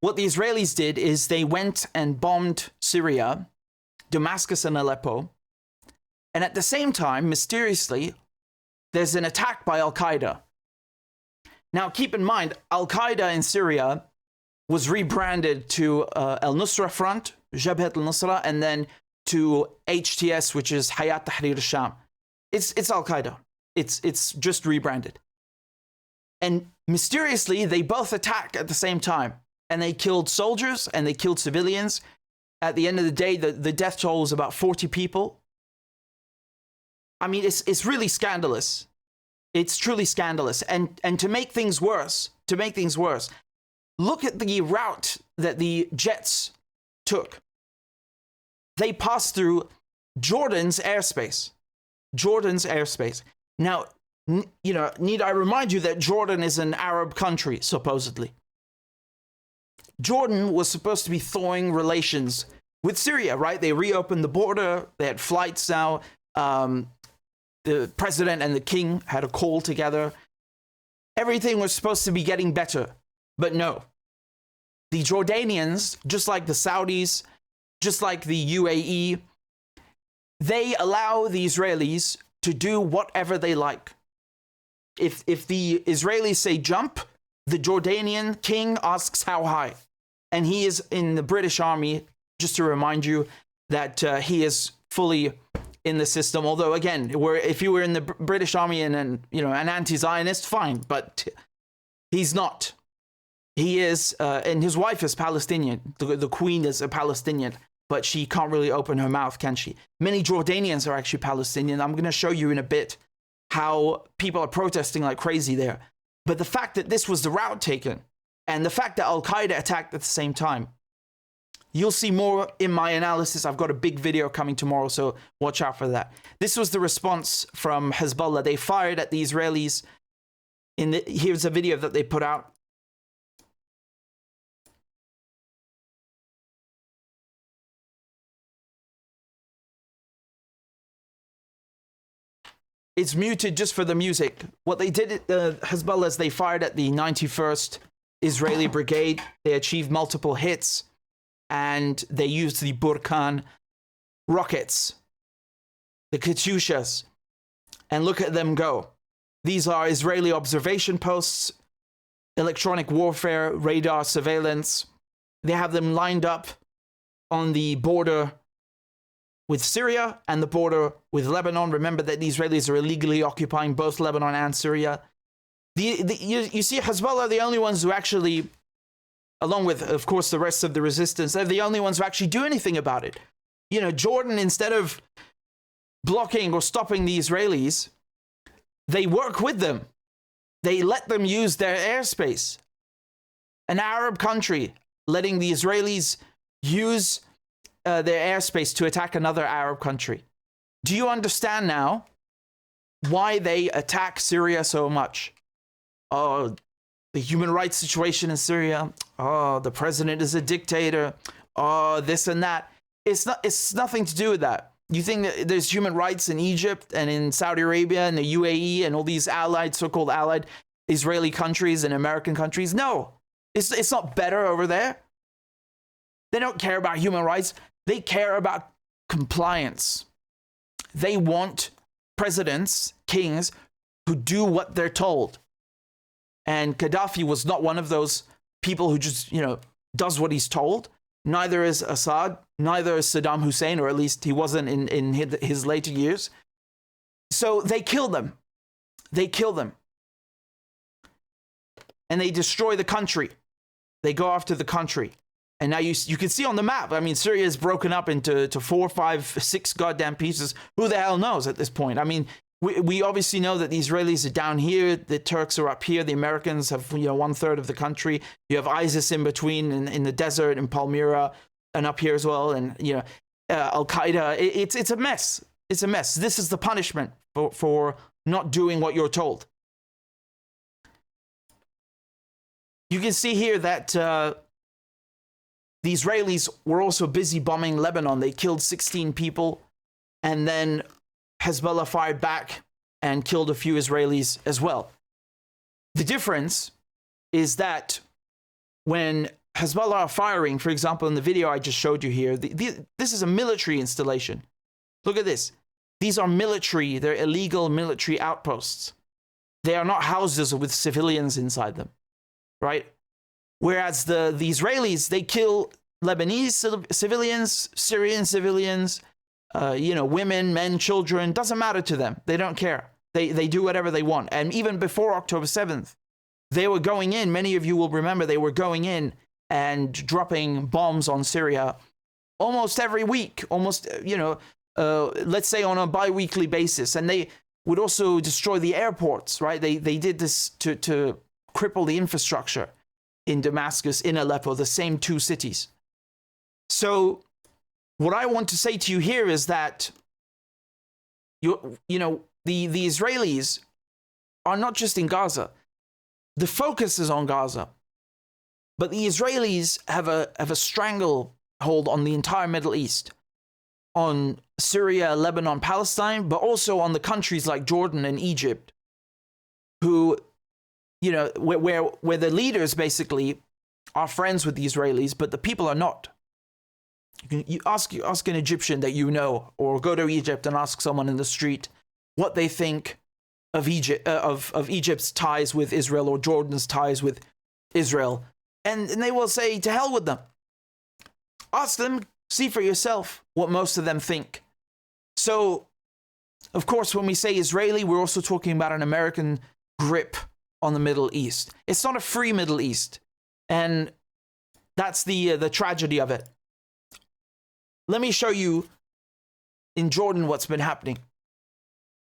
what the Israelis did is they went and bombed Syria, Damascus and Aleppo. And at the same time, mysteriously, there's an attack by Al-Qaeda. Now, keep in mind, Al-Qaeda in Syria was rebranded to Al-Nusra Front, Jabhat al-Nusra, and then to HTS, which is Hayat Tahrir al-Sham. It's Al-Qaeda. It's just rebranded. And mysteriously, they both attack at the same time. And they killed soldiers and they killed civilians. At the end of the day, the death toll was about 40 people. I mean, it's really scandalous. It's truly scandalous. And to make things worse, look at the route that the jets took. They passed through Jordan's airspace. Now, you know, need I remind you that Jordan is an Arab country, supposedly. Jordan was supposed to be thawing relations with Syria, right? They reopened the border. They had flights now. The president and the king had a call together. Everything was supposed to be getting better, but no. The Jordanians, just like the Saudis, just like the UAE, they allow the Israelis to do whatever they like. If the Israelis say jump, the Jordanian king asks how high. And he is in the British army, just to remind you that he is fully in the system. Although, again, if you were in the British army and an anti-Zionist, fine, but he's not. He is, and his wife is Palestinian. The queen is a Palestinian, but she can't really open her mouth, can she? Many Jordanians are actually Palestinian. I'm going to show you in a bit how people are protesting like crazy there. But the fact that this was the route taken, and the fact that Al-Qaeda attacked at the same time, you'll see more in my analysis. I've got a big video coming tomorrow, so watch out for that. This was the response from Hezbollah. They fired at the Israelis. Here's a video that they put out. It's muted just for the music. What they did, Hezbollah, is they fired at the 91st Israeli Brigade. They achieved multiple hits, and they used the Burkan rockets, the Katyushas, and look at them go. These are Israeli observation posts, electronic warfare, radar surveillance. They have them lined up on the border with Syria and the border with Lebanon. Remember that the Israelis are illegally occupying both Lebanon and Syria. You see, Hezbollah are the only ones who actually, along with, of course, the rest of the resistance, they're the only ones who actually do anything about it. You know, Jordan, instead of blocking or stopping the Israelis, they work with them. They let them use their airspace. An Arab country letting the Israelis use their airspace to attack another Arab country. Do you understand now why they attack Syria so much? Oh, the human rights situation in Syria. Oh, the president is a dictator. Oh, this and that. It's nothing to do with that. You think that there's human rights in Egypt and in Saudi Arabia and the UAE and all these allied, so-called allied Israeli countries and American countries? No, it's not better over there. They don't care about human rights. They care about compliance. They want presidents, kings, who do what they're told. And Gaddafi was not one of those people who just, does what he's told. Neither is Assad, neither is Saddam Hussein, or at least he wasn't in his later years. So they kill them. They kill them. And they destroy the country. They go after the country. And now you can see on the map, I mean, Syria is broken up into 4, 5, 6 goddamn pieces. Who the hell knows at this point? I mean, we obviously know that the Israelis are down here, the Turks are up here, the Americans have 1/3 of the country. You have ISIS in between, in the desert, in Palmyra, and up here as well. And Al-Qaeda. It's a mess. It's a mess. This is the punishment for not doing what you're told. You can see here that the Israelis were also busy bombing Lebanon. They killed 16 people, and then Hezbollah fired back and killed a few Israelis as well. The difference is that when Hezbollah are firing, for example, in the video I just showed you here, this is a military installation. Look at this. These are military, they're illegal military outposts. They are not houses with civilians inside them, right? Whereas the Israelis, they kill Lebanese civilians, Syrian civilians, women, men, children, doesn't matter to them. They don't care. They do whatever they want. And even before October 7th, they were going in, many of you will remember, they were going in and dropping bombs on Syria almost every week, let's say on a bi-weekly basis. And they would also destroy the airports, right? They did this to cripple the infrastructure in Damascus, in Aleppo, the same two cities. So what I want to say to you here is that the Israelis are not just in Gaza. The focus is on Gaza. But the Israelis have a stranglehold on the entire Middle East, on Syria, Lebanon, Palestine, but also on the countries like Jordan and Egypt, who, where the leaders basically are friends with the Israelis, but the people are not. You ask an Egyptian that you know, or go to Egypt and ask someone in the street what they think of Egypt, of Egypt's ties with Israel or Jordan's ties with Israel, and they will say, to hell with them. Ask them, see for yourself what most of them think. So, of course, when we say Israeli, we're also talking about an American grip on the Middle East. It's not a free Middle East, and that's the tragedy of it. Let me show you in Jordan what's been happening.